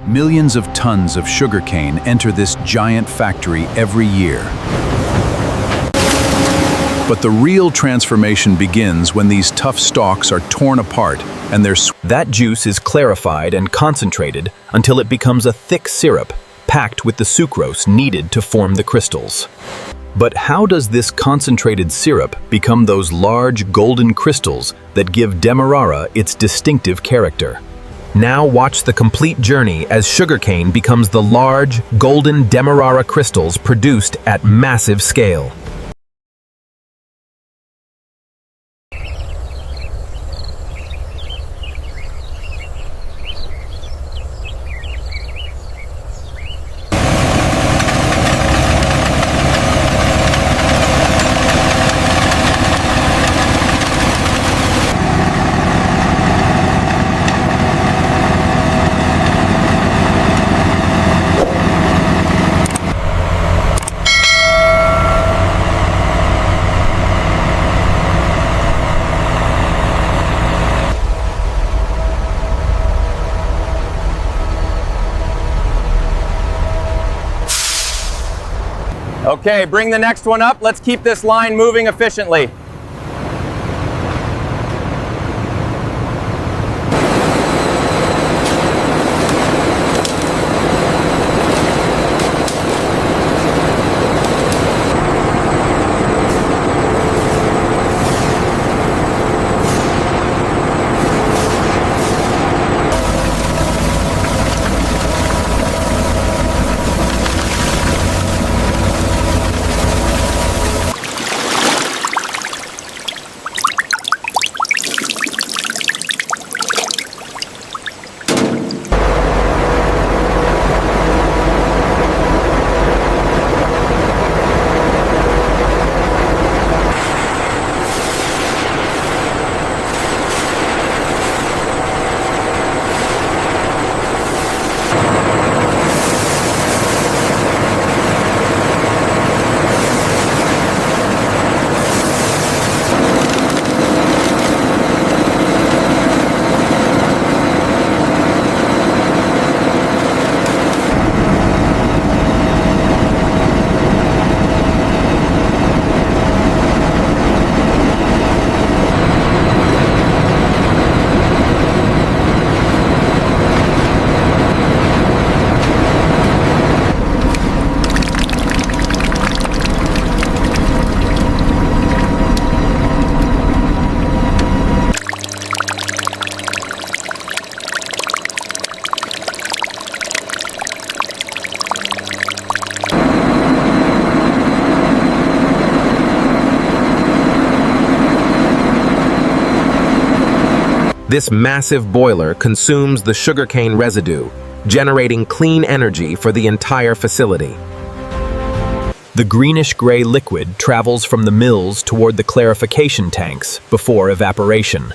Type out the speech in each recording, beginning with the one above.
Millions of tons of sugarcane enter this giant factory every year. But the real transformation begins when these tough stalks are torn apart and that juice is clarified and concentrated until it becomes a thick syrup packed with the sucrose needed to form the crystals. But how does this concentrated syrup become those large golden crystals that give Demerara its distinctive character? Now watch the complete journey as sugarcane becomes the large, golden Demerara crystals produced at massive scale. Okay, bring the next one up. Let's keep this line moving efficiently. This massive boiler consumes the sugarcane residue, generating clean energy for the entire facility. The greenish-gray liquid travels from the mills toward the clarification tanks before evaporation.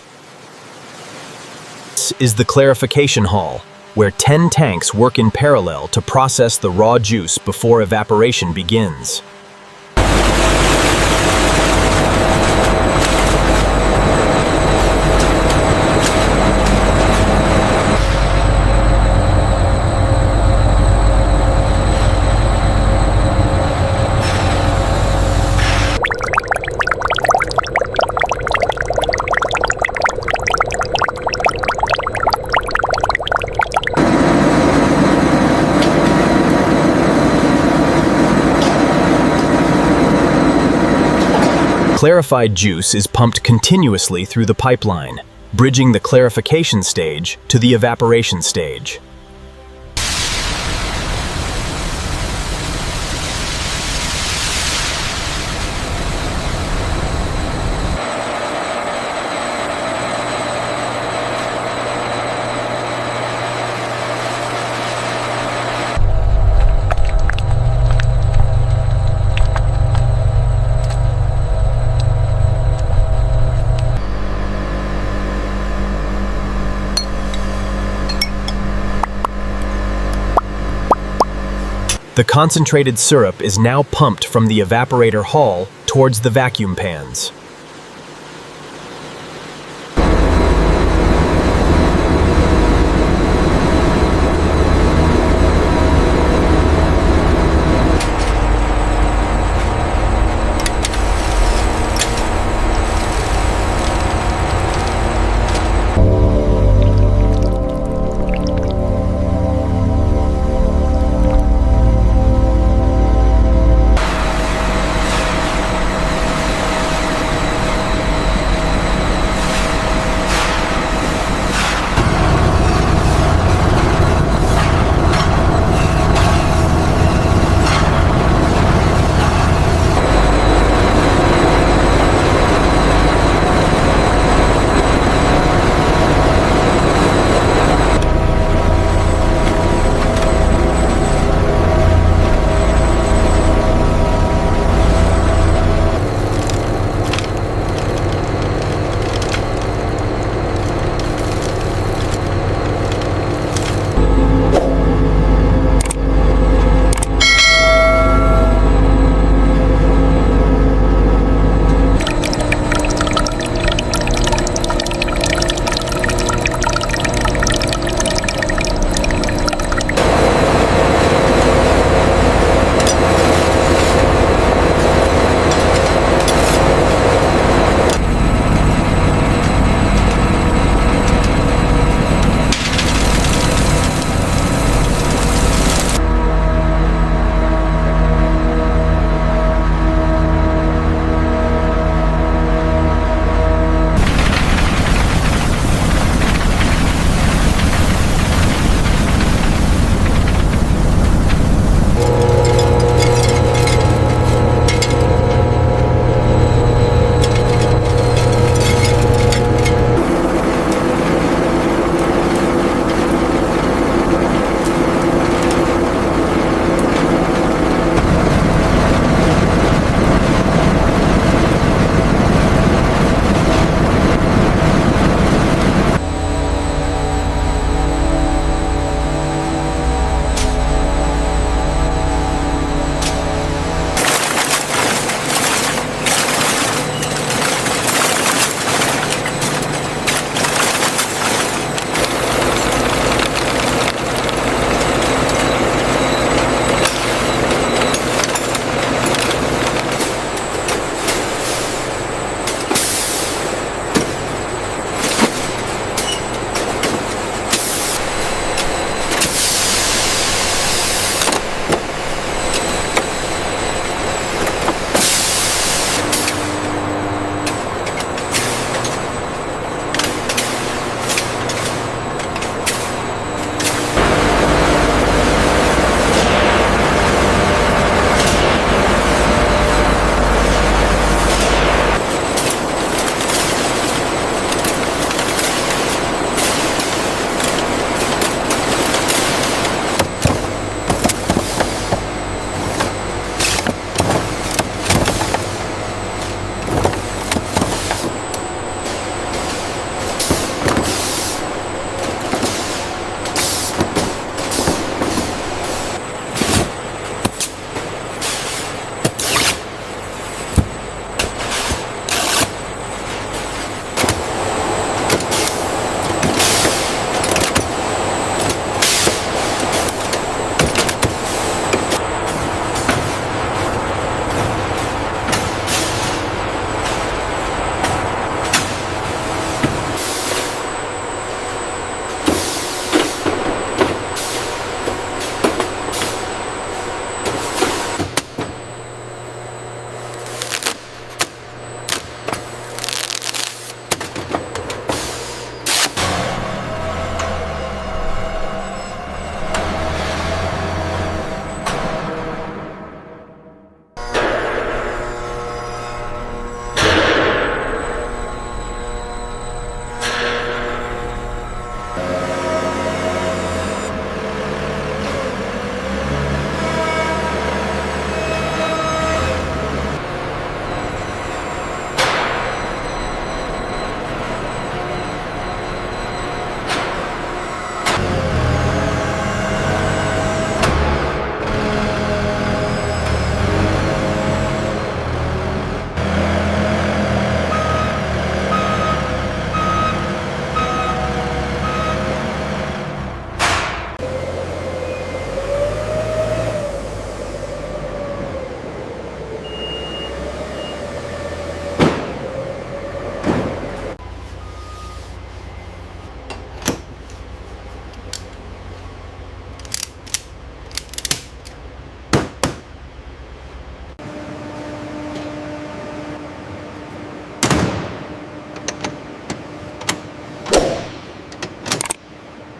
This is the clarification hall, where 10 tanks work in parallel to process the raw juice before evaporation begins. Clarified juice is pumped continuously through the pipeline, bridging the clarification stage to the evaporation stage. The concentrated syrup is now pumped from the evaporator hall towards the vacuum pans.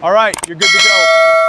All right, you're good to go.